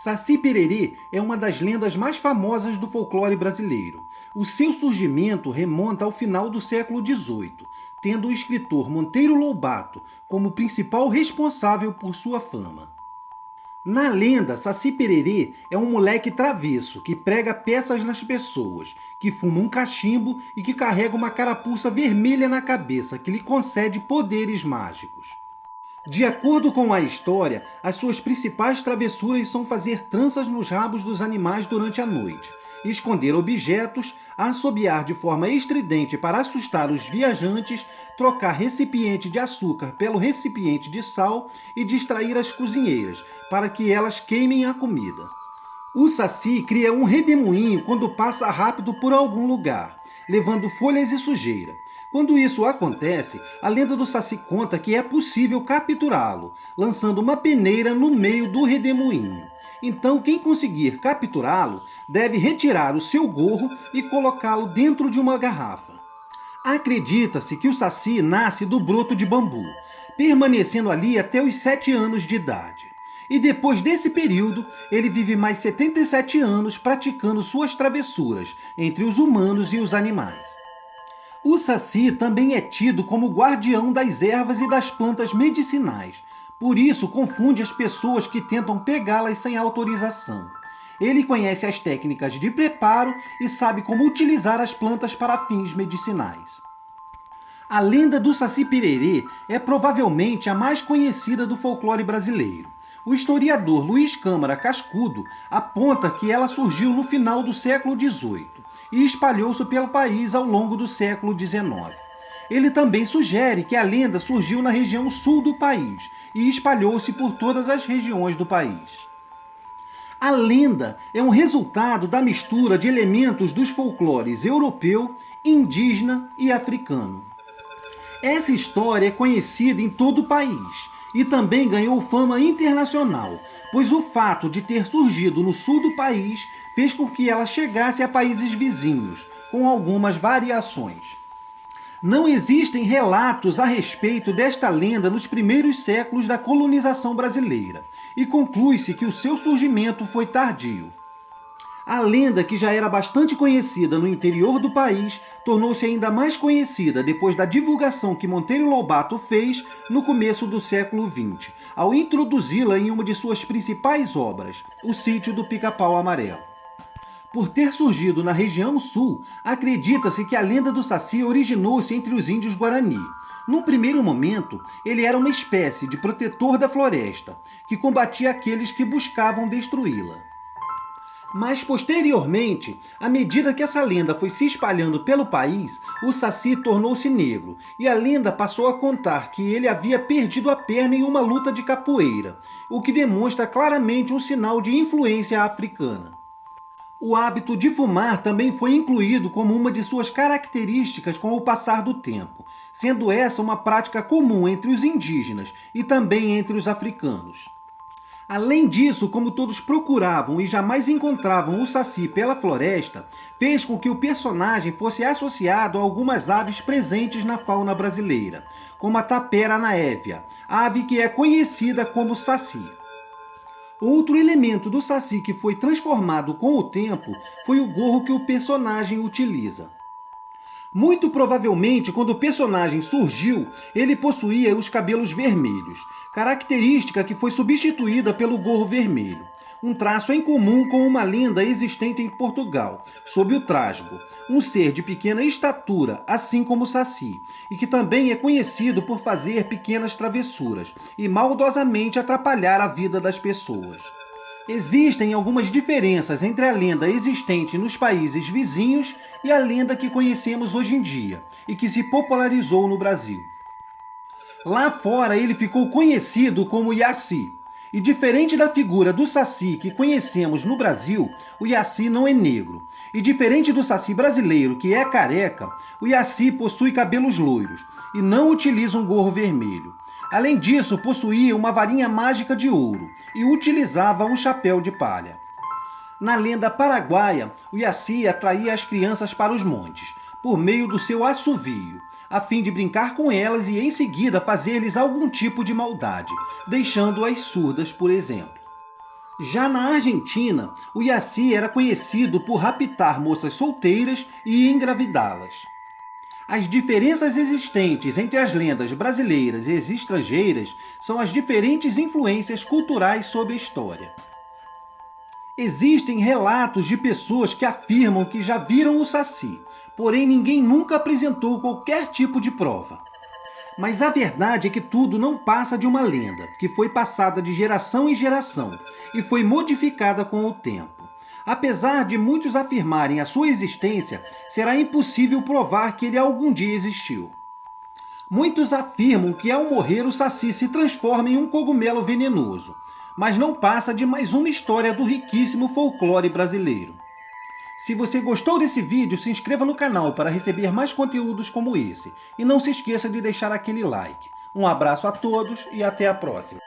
Saci Pererê é uma das lendas mais famosas do folclore brasileiro. O seu surgimento remonta ao final do século XVIII, tendo o escritor Monteiro Lobato como principal responsável por sua fama. Na lenda, Saci Pererê é um moleque travesso que prega peças nas pessoas, que fuma um cachimbo e que carrega uma carapuça vermelha na cabeça que lhe concede poderes mágicos. De acordo com a história, as suas principais travessuras são fazer tranças nos rabos dos animais durante a noite, esconder objetos, assobiar de forma estridente para assustar os viajantes, trocar recipiente de açúcar pelo recipiente de sal e distrair as cozinheiras, para que elas queimem a comida. O Saci cria um redemoinho quando passa rápido por algum lugar, levando folhas e sujeira. Quando isso acontece, a lenda do Saci conta que é possível capturá-lo, lançando uma peneira no meio do redemoinho. Então, quem conseguir capturá-lo deve retirar o seu gorro e colocá-lo dentro de uma garrafa. Acredita-se que o Saci nasce do broto de bambu, permanecendo ali até os 7 anos de idade. E depois desse período, ele vive mais 77 anos praticando suas travessuras entre os humanos e os animais. O Saci também é tido como guardião das ervas e das plantas medicinais. Por isso, confunde as pessoas que tentam pegá-las sem autorização. Ele conhece as técnicas de preparo e sabe como utilizar as plantas para fins medicinais. A lenda do Saci Pererê é provavelmente a mais conhecida do folclore brasileiro. O historiador Luiz Câmara Cascudo aponta que ela surgiu no final do século XVIII e espalhou-se pelo país ao longo do século XIX. Ele também sugere que a lenda surgiu na região sul do país e espalhou-se por todas as regiões do país. A lenda é um resultado da mistura de elementos dos folclores europeu, indígena e africano. Essa história é conhecida em todo o país e também ganhou fama internacional, pois o fato de ter surgido no sul do país fez com que ela chegasse a países vizinhos, com algumas variações. Não existem relatos a respeito desta lenda nos primeiros séculos da colonização brasileira, e conclui-se que o seu surgimento foi tardio. A lenda, que já era bastante conhecida no interior do país, tornou-se ainda mais conhecida depois da divulgação que Monteiro Lobato fez no começo do século XX, ao introduzi-la em uma de suas principais obras, O Sítio do Pica-Pau Amarelo. Por ter surgido na região sul, acredita-se que a lenda do Saci originou-se entre os índios Guarani. Num primeiro momento, ele era uma espécie de protetor da floresta, que combatia aqueles que buscavam destruí-la. Mas, posteriormente, à medida que essa lenda foi se espalhando pelo país, o Saci tornou-se negro, e a lenda passou a contar que ele havia perdido a perna em uma luta de capoeira, o que demonstra claramente um sinal de influência africana. O hábito de fumar também foi incluído como uma de suas características com o passar do tempo, sendo essa uma prática comum entre os indígenas e também entre os africanos. Além disso, como todos procuravam e jamais encontravam o Saci pela floresta, fez com que o personagem fosse associado a algumas aves presentes na fauna brasileira, como a tapera anaévia, ave que é conhecida como Saci. Outro elemento do Saci que foi transformado com o tempo foi o gorro que o personagem utiliza. Muito provavelmente, quando o personagem surgiu, ele possuía os cabelos vermelhos, característica que foi substituída pelo gorro vermelho, um traço em comum com uma lenda existente em Portugal, sob o trasgo, um ser de pequena estatura, assim como o Saci, e que também é conhecido por fazer pequenas travessuras e maldosamente atrapalhar a vida das pessoas. Existem algumas diferenças entre a lenda existente nos países vizinhos e a lenda que conhecemos hoje em dia, e que se popularizou no Brasil. Lá fora ele ficou conhecido como Yaci, e diferente da figura do Saci que conhecemos no Brasil, o Yaci não é negro. E diferente do Saci brasileiro, que é careca, o Yaci possui cabelos loiros e não utiliza um gorro vermelho. Além disso, possuía uma varinha mágica de ouro e utilizava um chapéu de palha. Na lenda paraguaia, o Yaci atraía as crianças para os montes, por meio do seu assovio, a fim de brincar com elas e em seguida fazer-lhes algum tipo de maldade, deixando-as surdas, por exemplo. Já na Argentina, o Yací era conhecido por raptar moças solteiras e engravidá-las. As diferenças existentes entre as lendas brasileiras e as estrangeiras são as diferentes influências culturais sobre a história. Existem relatos de pessoas que afirmam que já viram o Saci, porém ninguém nunca apresentou qualquer tipo de prova. Mas a verdade é que tudo não passa de uma lenda, que foi passada de geração em geração e foi modificada com o tempo. Apesar de muitos afirmarem a sua existência, será impossível provar que ele algum dia existiu. Muitos afirmam que ao morrer o Saci se transforma em um cogumelo venenoso, mas não passa de mais uma história do riquíssimo folclore brasileiro. Se você gostou desse vídeo, se inscreva no canal para receber mais conteúdos como esse. E não se esqueça de deixar aquele like. Um abraço a todos e até a próxima.